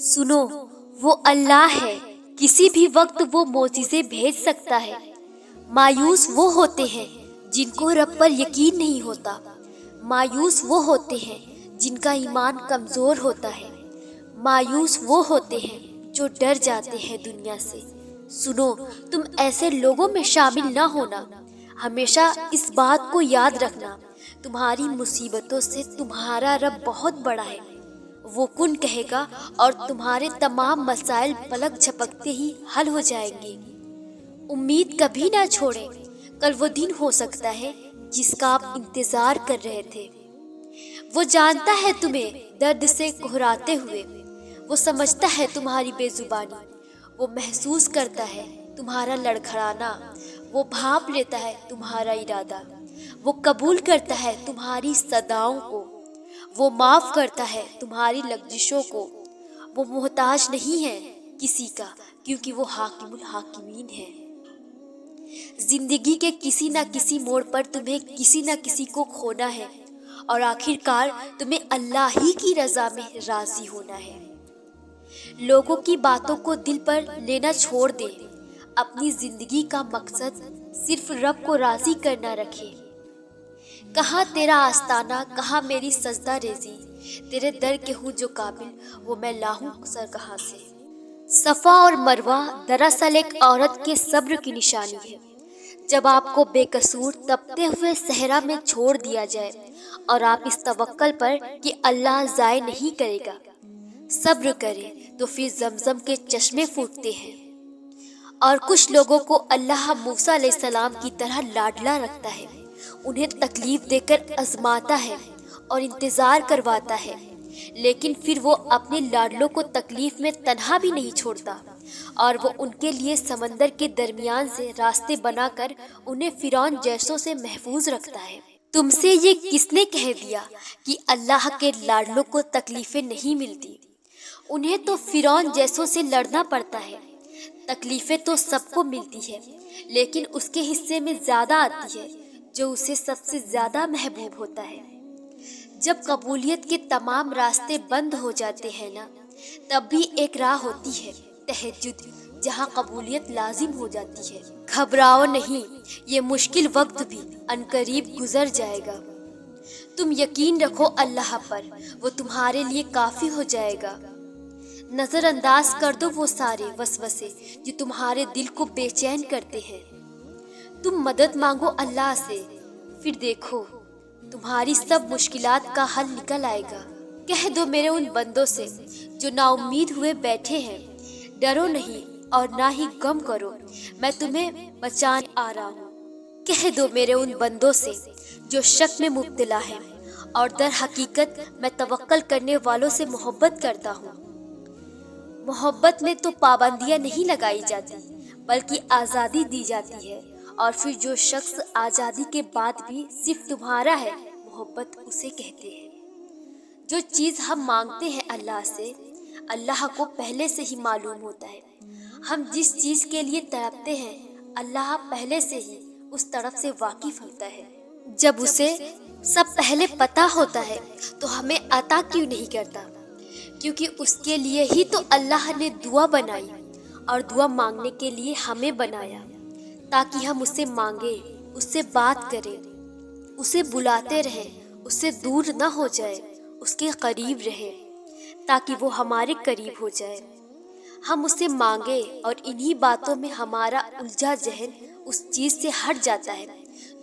سنو، وہ اللہ ہے، کسی بھی وقت وہ معجزے بھیج سکتا ہے۔ مایوس وہ ہوتے ہیں جن کو رب پر یقین نہیں ہوتا، مایوس وہ ہوتے ہیں جن کا ایمان کمزور ہوتا ہے، مایوس وہ ہوتے ہیں جو ڈر جاتے ہیں دنیا سے۔ سنو، تم ایسے لوگوں میں شامل نہ ہونا۔ ہمیشہ اس بات کو یاد رکھنا، تمہاری مصیبتوں سے تمہارا رب بہت بڑا ہے۔ وہ کن کہے گا اور تمہارے تمام مسائل پلک جھپکتے ہی حل ہو جائیں گے۔ امید کبھی نہ چھوڑیں، کل وہ دن ہو سکتا ہے جس کا آپ انتظار کر رہے تھے۔ وہ جانتا ہے تمہیں درد سے کہراتے ہوئے، وہ سمجھتا ہے تمہاری بے زبانی، وہ محسوس کرتا ہے تمہارا لڑکھڑانا، وہ بھانپ لیتا ہے تمہارا ارادہ، وہ قبول کرتا ہے تمہاری صداؤں کو، وہ معاف کرتا ہے تمہاری لغزشوں کو۔ وہ محتاج نہیں ہے کسی کا، کیونکہ وہ حاکم الحاکمین ہے۔ زندگی کے کسی نہ کسی موڑ پر تمہیں کسی نہ کسی کو کھونا ہے، اور آخر کار تمہیں اللہ ہی کی رضا میں راضی ہونا ہے۔ لوگوں کی باتوں کو دل پر لینا چھوڑ دے، اپنی زندگی کا مقصد صرف رب کو راضی کرنا رکھے۔ کہاں تیرا آستانہ، کہاں میری سجدہ ریزی، تیرے در کے ہوں جو قابل، وہ میں لاہوں سر کہاں سے۔ صفا اور مروہ دراصل ایک عورت کے صبر کی نشانی ہے۔ جب آپ کو بے قصور تپتے ہوئے صحرا میں چھوڑ دیا جائے اور آپ اس توکل پر کہ اللہ ضائع نہیں کرے گا صبر کریں، تو پھر زمزم کے چشمے پھوٹتے ہیں۔ اور کچھ لوگوں کو اللہ موسیٰ علیہ السلام کی طرح لاڈلا رکھتا ہے، انہیں تکلیف دے کر آزماتا ہے اور انتظار کرواتا ہے، لیکن پھر وہ اپنے لاڈلوں کو تکلیف میں تنہا بھی نہیں چھوڑتا، اور وہ ان کے لیے سمندر کے درمیان سے راستے بنا کر انہیں فرعون جیسوں سے محفوظ رکھتا ہے۔ تم سے یہ کس نے کہہ دیا کہ اللہ کے لاڈلوں کو تکلیفیں نہیں ملتی؟ انہیں تو فرعون جیسوں سے لڑنا پڑتا ہے۔ تکلیفیں تو سب کو ملتی ہے، لیکن اس کے حصے میں زیادہ آتی ہے جو اسے سب سے زیادہ محبوب ہوتا ہے۔ جب قبولیت کے تمام راستے بند ہو جاتے ہیں نا، تب بھی ایک راہ ہوتی ہے، تہجد، جہاں قبولیت لازم ہو جاتی ہے۔ گھبراؤ نہیں، یہ مشکل وقت بھی عنقریب گزر جائے گا۔ تم یقین رکھو اللہ پر، وہ تمہارے لیے کافی ہو جائے گا۔ نظر انداز کر دو وہ سارے وسوسے جو تمہارے دل کو بے چین کرتے ہیں۔ تم مدد مانگو اللہ سے، پھر دیکھو تمہاری سب مشکلات کا حل نکل آئے گا۔ کہہ دو میرے ان بندوں سے جو نا امید ہوئے بیٹھے ہیں، ڈرو نہیں اور نہ ہی غم کرو، میں تمہیں بچانے آ رہا ہوں۔ کہہ دو میرے ان بندوں سے جو شک میں مبتلا ہیں، اور در حقیقت میں توکل کرنے والوں سے محبت کرتا ہوں۔ محبت میں تو پابندیاں نہیں لگائی جاتی، بلکہ آزادی دی جاتی ہے، اور پھر جو شخص آزادی کے بعد بھی صرف تمہارا ہے، محبت اسے کہتے ہیں۔ جو چیز ہم مانگتے ہیں اللہ سے، اللہ کو پہلے سے ہی معلوم ہوتا ہے۔ ہم جس چیز کے لیے تڑپتے ہیں، اللہ پہلے سے ہی اس طرف سے واقف ہوتا ہے۔ جب اسے سب پہلے پتہ ہوتا ہے تو ہمیں عطا کیوں نہیں کرتا؟ کیونکہ اس کے لیے ہی تو اللہ نے دعا بنائی، اور دعا مانگنے کے لیے ہمیں بنایا، تاکہ ہم اسے مانگیں، اس سے بات کریں، اسے بلاتے رہیں، اس سے دور نہ ہو جائے، اس کے قریب رہیں، تاکہ وہ ہمارے قریب ہو جائے۔ ہم اسے مانگیں اور انہی باتوں میں ہمارا الجھا ذہن اس چیز سے ہٹ جاتا ہے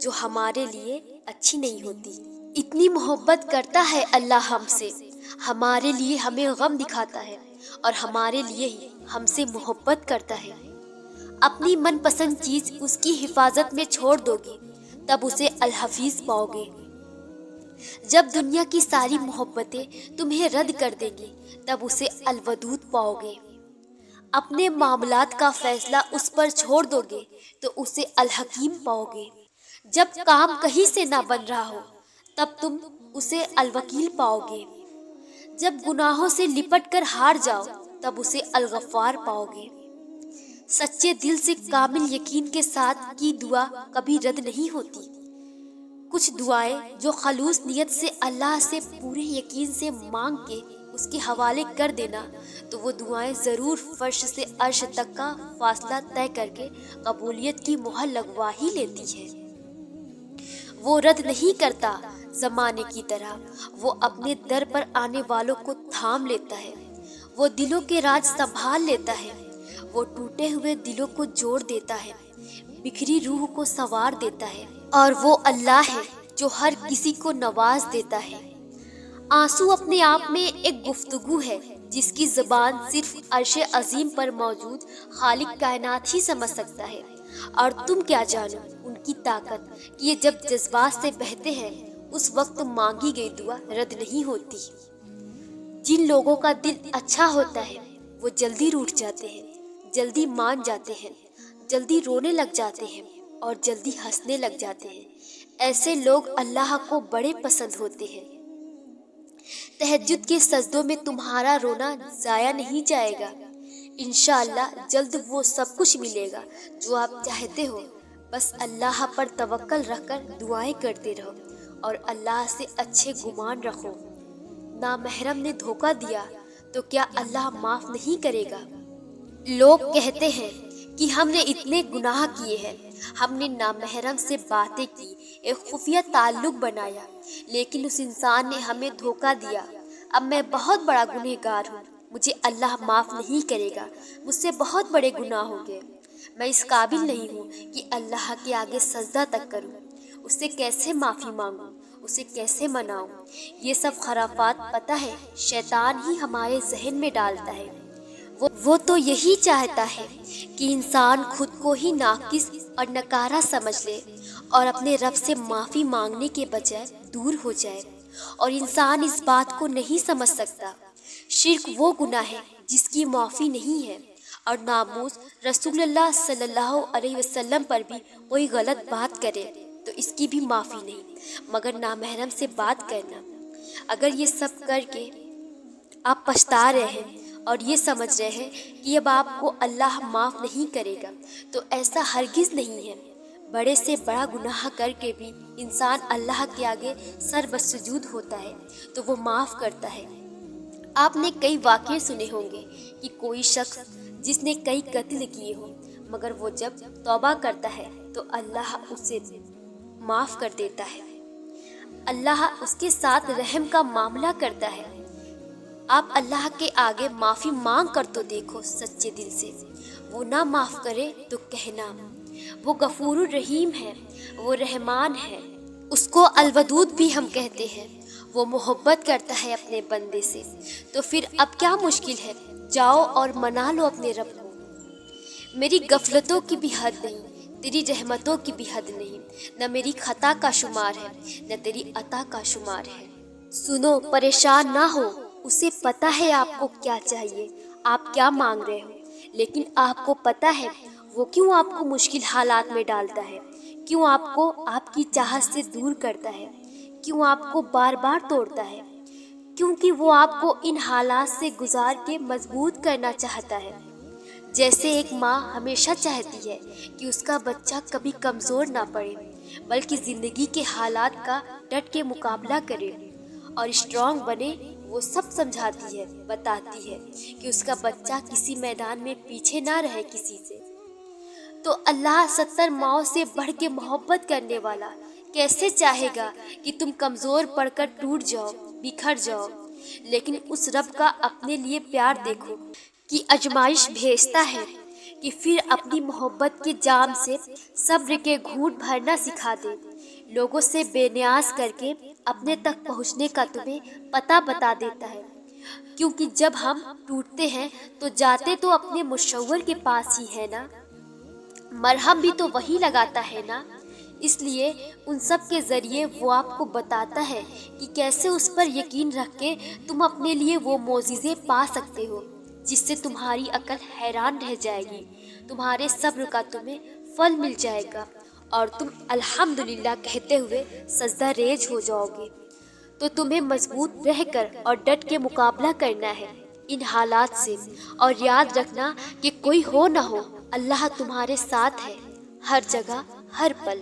جو ہمارے لیے اچھی نہیں ہوتی۔ اتنی محبت کرتا ہے اللہ ہم سے، ہمارے لیے ہمیں غم دکھاتا ہے، اور ہمارے لیے ہی ہم سے محبت کرتا ہے۔ اپنی من پسند چیز اس کی حفاظت میں چھوڑ دو گے، تب اسے الحفیظ پاؤ گے۔ جب دنیا کی ساری محبتیں تمہیں رد کر دیں گی، تب اسے الودود پاؤ گے۔ اپنے معاملات کا فیصلہ اس پر چھوڑ دو گے تو اسے الحکیم پاؤ گے۔ جب کام کہیں سے نہ بن رہا ہو، تب تم اسے الوکیل پاؤ گے۔ جب گناہوں سے لپٹ کر ہار جاؤ، تب اسے الغفار پاؤ گے۔ سچے دل سے کامل یقین کے ساتھ کی دعا کبھی رد نہیں ہوتی۔ کچھ دعائیں جو خلوص نیت سے اللہ سے پورے یقین سے مانگ کے اس کے حوالے کر دینا تو وہ دعائیں ضرور فرش سے عرش تک کا فاصلہ طے کر کے قبولیت کی مہر لگوا ہی لیتی ہے۔ وہ رد نہیں کرتا زمانے کی طرح، وہ اپنے در پر آنے والوں کو تھام لیتا ہے، وہ دلوں کے راز سنبھال لیتا ہے، وہ ٹوٹے ہوئے دلوں کو جوڑ دیتا ہے، بکھری روح کو سنوار دیتا ہے، اور وہ اللہ ہے جو ہر کسی کو نواز دیتا ہے۔ آنسو اپنے آپ میں ایک گفتگو ہے جس کی زبان صرف عرش عظیم پر موجود خالق کائنات ہی سمجھ سکتا ہے، اور تم کیا جانو ان کی طاقت کہ یہ جب جذبات سے بہتے ہیں اس وقت مانگی گئی دعا رد نہیں ہوتی۔ جن لوگوں کا دل اچھا ہوتا ہے وہ جلدی روٹھ جاتے ہیں، جلدی مان جاتے ہیں، جلدی رونے لگ جاتے ہیں اور جلدی ہنسنے لگ جاتے ہیں۔ ایسے لوگ اللہ کو بڑے پسند ہوتے ہیں۔ تہجد کے سجدوں میں تمہارا رونا ضائع نہیں جائے گا، انشاءاللہ جلد وہ سب کچھ ملے گا جو آپ چاہتے ہو۔ بس اللہ پر توکل رکھ کر دعائیں کرتے رہو اور اللہ سے اچھے گمان رکھو۔ نامحرم نے دھوکہ دیا تو کیا اللہ معاف نہیں کرے گا؟ لوگ کہتے ہیں کہ ہم نے اتنے گناہ کیے ہیں، ہم نے نامحرم سے باتیں کی، ایک خفیہ تعلق بنایا، لیکن اس انسان نے ہمیں دھوکہ دیا۔ اب میں بہت بڑا گنہگار ہوں، مجھے اللہ معاف نہیں کرے گا، مجھ سے بہت بڑے گناہ ہو گئے، میں اس قابل نہیں ہوں کہ اللہ کے آگے سجدہ تک کروں، اس سے کیسے معافی مانگوں، اسے کیسے مناؤں؟ یہ سب خرافات پتہ ہے شیطان ہی ہمارے ذہن میں ڈالتا ہے۔ وہ تو یہی چاہتا ہے کہ انسان خود کو ہی ناقص اور نکارہ سمجھ لے اور اپنے رب سے معافی مانگنے کے بجائے دور ہو جائے، اور انسان اس بات کو نہیں سمجھ سکتا۔ شرک وہ گناہ ہے جس کی معافی نہیں ہے، اور ناموس رسول اللہ صلی اللہ علیہ وسلم پر بھی کوئی غلط بات کرے تو اس کی بھی معافی نہیں، مگر نامحرم سے بات کرنا۔ اگر یہ سب کر کے آپ پچھتا رہے ہیں اور یہ سمجھ رہے ہیں کہ اب آپ کو اللہ معاف نہیں کرے گا، تو ایسا ہرگز نہیں ہے۔ بڑے سے بڑا گناہ کر کے بھی انسان اللہ کے آگے سر بسجود ہوتا ہے تو وہ معاف کرتا ہے۔ آپ نے کئی واقعے سنے ہوں گے کہ کوئی شخص جس نے کئی قتل کیے ہوں، مگر وہ جب توبہ کرتا ہے تو اللہ اسے معاف کر دیتا ہے، اللہ اس کے ساتھ رحم کا معاملہ کرتا ہے۔ آپ اللہ کے آگے معافی مانگ کر تو دیکھو سچے دل سے، وہ نہ معاف کرے تو کہنا وہ غفور الرحیم ہے، وہ رحمان ہے، اس کو الودود بھی ہم کہتے ہیں، وہ محبت کرتا ہے اپنے بندے سے۔ تو پھر اب کیا مشکل ہے؟ جاؤ اور منا لو اپنے رب کو۔ میری غفلتوں کی بھی حد نہیں، تیری رحمتوں کی بھی حد نہیں، نہ میری خطا کا شمار ہے نہ تیری عطا کا شمار ہے۔ سنو، پریشان نہ ہو، اسے پتہ ہے آپ کو کیا چاہیے، آپ کیا مانگ رہے ہو، لیکن آپ کو پتہ ہے وہ کیوں آپ کو مشکل حالات میں ڈالتا ہے، کیوں آپ کو آپ کی چاہت سے دور کرتا ہے، کیوں آپ کو بار بار توڑتا ہے، کیونکہ وہ آپ کو ان حالات سے گزار کے مضبوط کرنا چاہتا ہے۔ جیسے ایک ماں ہمیشہ چاہتی ہے کہ اس کا بچہ کبھی کمزور نہ پڑے، بلکہ زندگی کے حالات کا ڈٹ کے مقابلہ کرے اور اسٹرانگ بنے، وہ سب سمجھاتی ہے، بتاتی ہے کہ اس کا بچہ کسی میدان میں پیچھے نہ رہے کسی سے۔ تو اللہ 70 ماؤں سے بڑھ کے محبت کرنے والا کیسے چاہے گا کہ تم کمزور پڑ کر ٹوٹ جاؤ، بکھر جاؤ؟ لیکن اس رب کا اپنے لیے پیار دیکھو کہ آزمائش بھیجتا ہے کہ پھر اپنی محبت کے جام سے صبر کے گھونٹ بھرنا سکھا دے، لوگوں سے بے نیاز کر کے اپنے تک پہنچنے کا تمہیں پتہ بتا دیتا ہے، کیونکہ جب ہم ٹوٹتے ہیں تو جاتے تو اپنے مشور کے پاس ہی ہے نا، مرہم بھی تو وہی لگاتا ہے نا۔ اس لیے ان سب کے ذریعے وہ آپ کو بتاتا ہے کہ کیسے اس پر یقین رکھ کے تم اپنے لیے وہ معجزے پا سکتے ہو جس سے تمہاری عقل حیران رہ جائے گی، تمہارے صبر کا تمہیں پھل مل جائے گا اور تم الحمدللہ کہتے ہوئے سجدہ ریز ہو جاؤ گے۔ تو تمہیں مضبوط رہ کر اور ڈٹ کے مقابلہ کرنا ہے ان حالات سے، اور یاد رکھنا کہ کوئی ہو نہ ہو اللہ تمہارے ساتھ ہے، ہر جگہ ہر پل۔